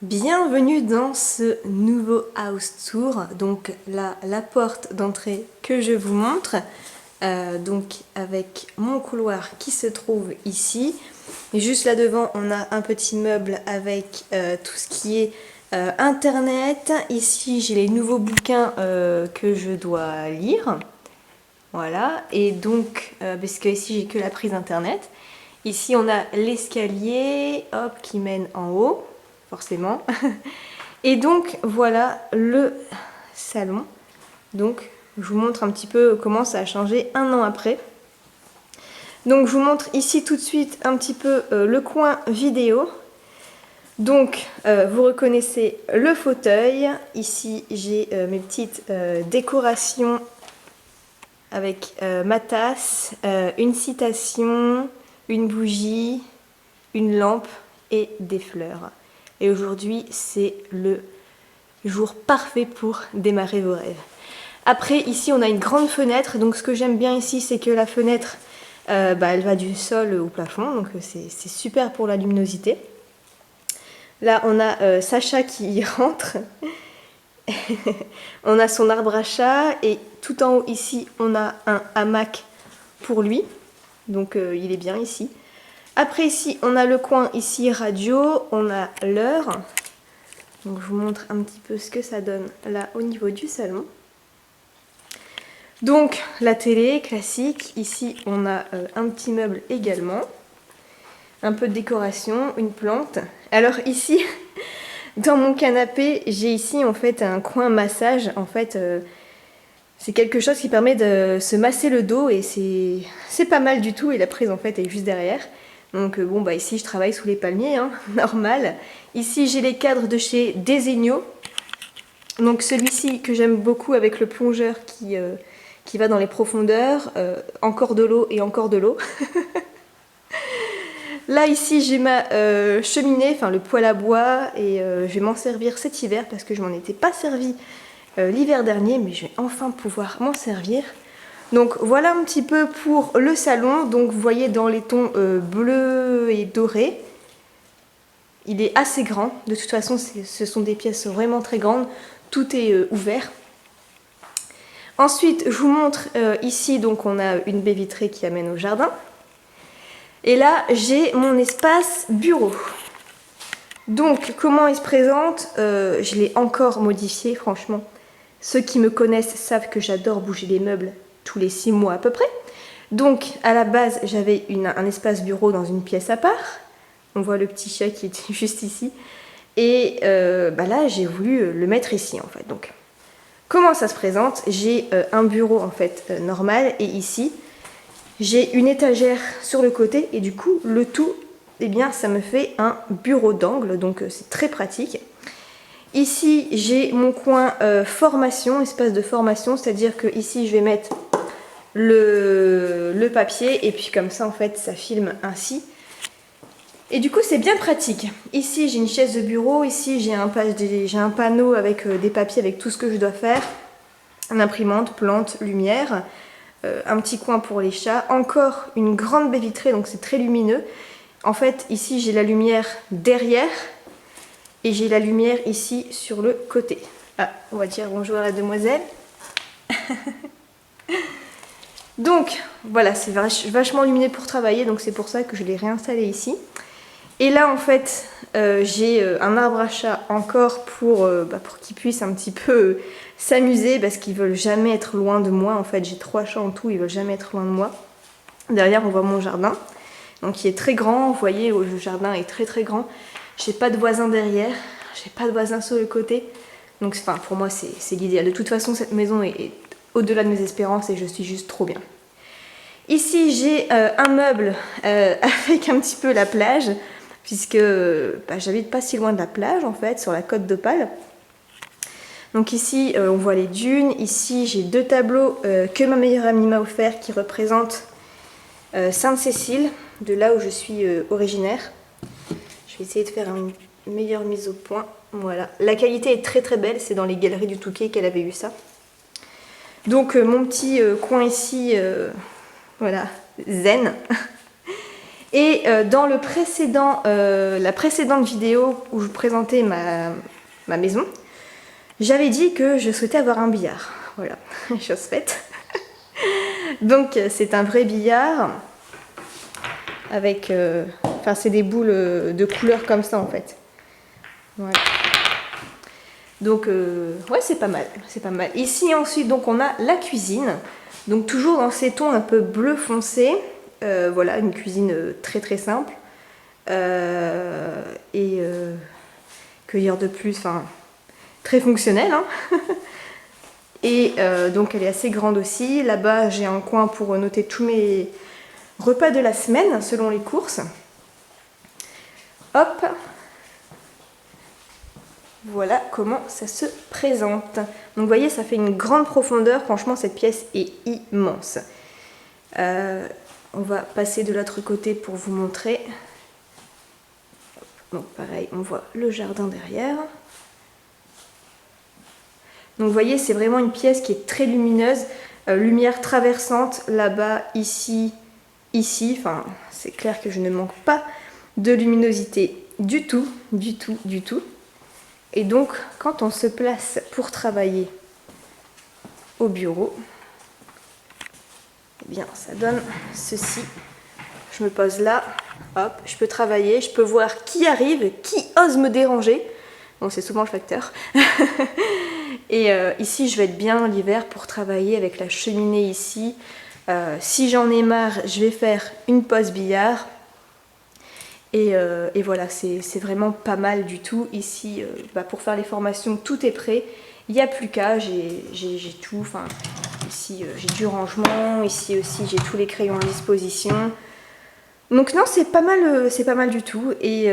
Bienvenue dans ce nouveau house tour, donc là la porte d'entrée que je vous montre, donc avec mon couloir qui se trouve ici, et juste là devant on a un petit meuble avec tout ce qui est internet. Ici j'ai les nouveaux bouquins que je dois lire, voilà, et donc parce que ici j'ai que la prise internet. Ici on a l'escalier, hop, qui mène en haut, forcément. Et donc voilà le salon. Donc je vous montre un petit peu comment ça a changé un an après. Donc je vous montre ici tout de suite un petit peu le coin vidéo. Donc vous reconnaissez le fauteuil. Ici j'ai mes petites décorations avec ma tasse, une citation, une bougie, une lampe et des fleurs. Et aujourd'hui, c'est le jour parfait pour démarrer vos rêves. Après, ici, on a une grande fenêtre. Donc, ce que j'aime bien ici, c'est que la fenêtre, elle va du sol au plafond. Donc, c'est super pour la luminosité. Là, on a Sacha qui rentre. On a son arbre à chat. Et tout en haut, ici, on a un hamac pour lui. Donc, il est bien ici. Après ici, on a le coin ici radio, on a l'heure. Donc je vous montre un petit peu ce que ça donne là au niveau du salon. Donc la télé classique, ici on a un petit meuble également. Un peu de décoration, une plante. Alors ici, dans mon canapé, j'ai ici en fait un coin massage. En fait, c'est quelque chose qui permet de se masser le dos et c'est pas mal du tout. Et la prise en fait est juste derrière. Donc bon bah ici je travaille sous les palmiers, hein, normal. Ici j'ai les cadres de chez Desenio. Donc celui-ci que j'aime beaucoup avec le plongeur qui va dans les profondeurs. Encore de l'eau et encore de l'eau. Là ici j'ai ma cheminée, enfin le poêle à bois. Et je vais m'en servir cet hiver parce que je m'en étais pas servi l'hiver dernier. Mais je vais enfin pouvoir m'en servir. Donc voilà un petit peu pour le salon. Donc vous voyez dans les tons bleu et doré. Il est assez grand. De toute façon ce sont des pièces vraiment très grandes. Tout est ouvert. Ensuite je vous montre ici, donc on a une baie vitrée qui amène au jardin. Et là j'ai mon espace bureau. Donc comment il se présente, je l'ai encore modifié franchement. Ceux qui me connaissent savent que j'adore bouger les meubles tous les 6 mois à peu près. Donc à la base j'avais un espace bureau dans une pièce à part. On voit le petit chat qui est juste ici. Et là j'ai voulu le mettre ici en fait. Donc comment ça se présente? J'ai un bureau en fait normal et ici j'ai une étagère sur le côté et du coup le tout, eh bien ça me fait un bureau d'angle, donc c'est très pratique. Ici j'ai mon coin formation, espace de formation, c'est-à-dire que ici je vais mettre le papier et puis comme ça en fait ça filme ainsi. Et du coup c'est bien pratique. Ici j'ai une chaise de bureau, ici j'ai un panneau avec des papiers avec tout ce que je dois faire. Une imprimante, plante, lumière, un petit coin pour les chats, encore une grande baie vitrée donc c'est très lumineux. En fait ici j'ai la lumière derrière et j'ai la lumière ici sur le côté. Ah, on va dire bonjour à la demoiselle. Donc voilà, c'est vachement lumineux pour travailler, donc c'est pour ça que je l'ai réinstallé ici. Et là en fait, j'ai un arbre à chat encore pour qu'ils puissent un petit peu s'amuser parce qu'ils veulent jamais être loin de moi. En fait, j'ai 3 chats en tout, ils veulent jamais être loin de moi. Derrière, on voit mon jardin, donc qui est très grand. Vous voyez, le jardin est très très grand. J'ai pas de voisins derrière, j'ai pas de voisins sur le côté. Donc enfin, pour moi, c'est l'idéal. De toute façon, cette maison est au-delà de mes espérances et je suis juste trop bien. Ici, j'ai un meuble avec un petit peu la plage, puisque j'habite pas si loin de la plage, en fait, sur la côte d'Opale. Donc ici, on voit les dunes. Ici, j'ai 2 tableaux que ma meilleure amie m'a offert qui représentent Sainte-Cécile, de là où je suis originaire. Je vais essayer de faire une meilleure mise au point. Voilà. La qualité est très très belle, c'est dans les galeries du Touquet qu'elle avait eu ça. Donc mon petit coin ici, voilà, zen. Et dans le la précédente vidéo où je vous présentais ma maison, j'avais dit que je souhaitais avoir un billard. Voilà, chose faite. Donc c'est un vrai billard avec... Enfin c'est des boules de couleur comme ça en fait. Voilà. Donc ouais, c'est pas mal, c'est pas mal. Ici ensuite donc on a la cuisine. Donc toujours dans ces tons un peu bleu foncé. Voilà, une cuisine très très simple. Que dire de plus, enfin très fonctionnelle. Hein. Et donc elle est assez grande aussi. Là-bas j'ai un coin pour noter tous mes repas de la semaine selon les courses. Hop. Voilà comment ça se présente. Donc vous voyez, ça fait une grande profondeur. Franchement, cette pièce est immense. On va passer de l'autre côté pour vous montrer. Donc pareil, on voit le jardin derrière. Donc vous voyez, c'est vraiment une pièce qui est très lumineuse. Lumière traversante là-bas, ici, ici. Enfin, c'est clair que je ne manque pas de luminosité du tout, du tout, du tout. Et donc, quand on se place pour travailler au bureau, eh bien, ça donne ceci. Je me pose là, hop, je peux travailler, je peux voir qui arrive, qui ose me déranger. Bon, c'est souvent le facteur. Et ici, je vais être bien l'hiver pour travailler avec la cheminée ici. Si j'en ai marre, je vais faire une pause billard. Et voilà, c'est vraiment pas mal du tout. Ici, pour faire les formations, tout est prêt. Il n'y a plus qu'à, j'ai tout. Enfin, ici, j'ai du rangement. Ici aussi, j'ai tous les crayons à disposition. Donc non, c'est pas mal du tout. Et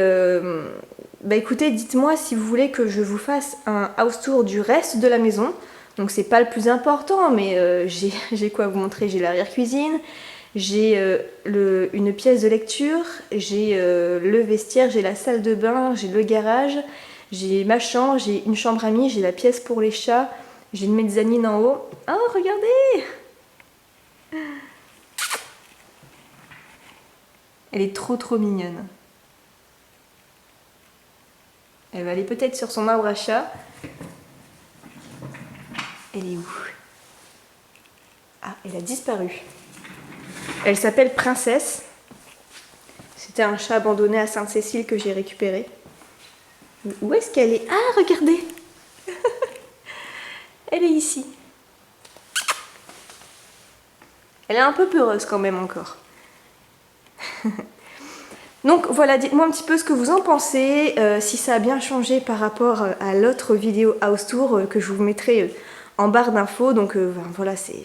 écoutez, dites-moi si vous voulez que je vous fasse un house tour du reste de la maison. Donc c'est pas le plus important, mais j'ai quoi vous montrer. J'ai l'arrière-cuisine. J'ai une pièce de lecture, j'ai le vestiaire, j'ai la salle de bain, j'ai le garage, j'ai ma chambre, j'ai une chambre amie, j'ai la pièce pour les chats, j'ai une mezzanine en haut. Oh, regardez! Elle est trop trop mignonne. Elle va aller peut-être sur son arbre à chat. Elle est où? Ah, elle a disparu. Elle s'appelle Princesse. C'était un chat abandonné à Sainte-Cécile que j'ai récupéré. Où est-ce qu'elle est? Ah, regardez. Elle est ici. Elle est un peu peureuse quand même encore. Donc voilà, dites-moi un petit peu ce que vous en pensez, si ça a bien changé par rapport à l'autre vidéo house tour que je vous mettrai en barre d'infos. Donc voilà, c'est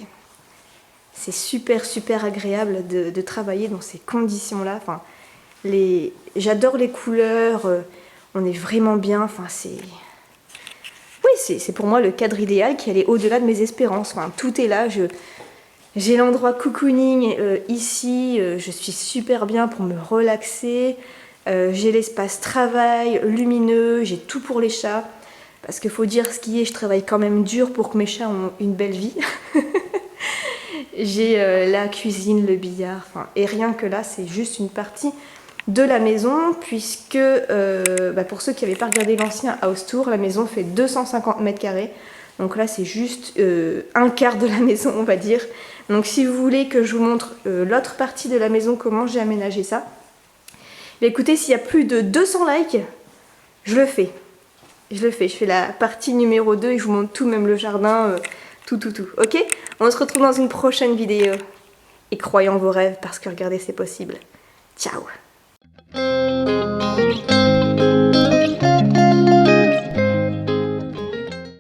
super super agréable de travailler dans ces conditions-là. Enfin, j'adore les couleurs, on est vraiment bien. Enfin, oui, c'est pour moi le cadre idéal qui allait au-delà de mes espérances. Enfin, tout est là. J'ai l'endroit cocooning ici, je suis super bien pour me relaxer. J'ai l'espace travail, lumineux, j'ai tout pour les chats. Parce qu'il faut dire ce qui est, je travaille quand même dur pour que mes chats aient une belle vie. J'ai la cuisine, le billard, et rien que là, c'est juste une partie de la maison, puisque pour ceux qui n'avaient pas regardé l'ancien house tour, la maison fait 250 mètres carrés. Donc là, c'est juste un quart de la maison, on va dire. Donc si vous voulez que je vous montre l'autre partie de la maison, comment j'ai aménagé ça, écoutez, s'il y a plus de 200 likes, je le fais. Je fais la partie numéro 2 et je vous montre tout, même le jardin, tout. Ok? On se retrouve dans une prochaine vidéo. Et croyez en vos rêves parce que regardez, c'est possible. Ciao!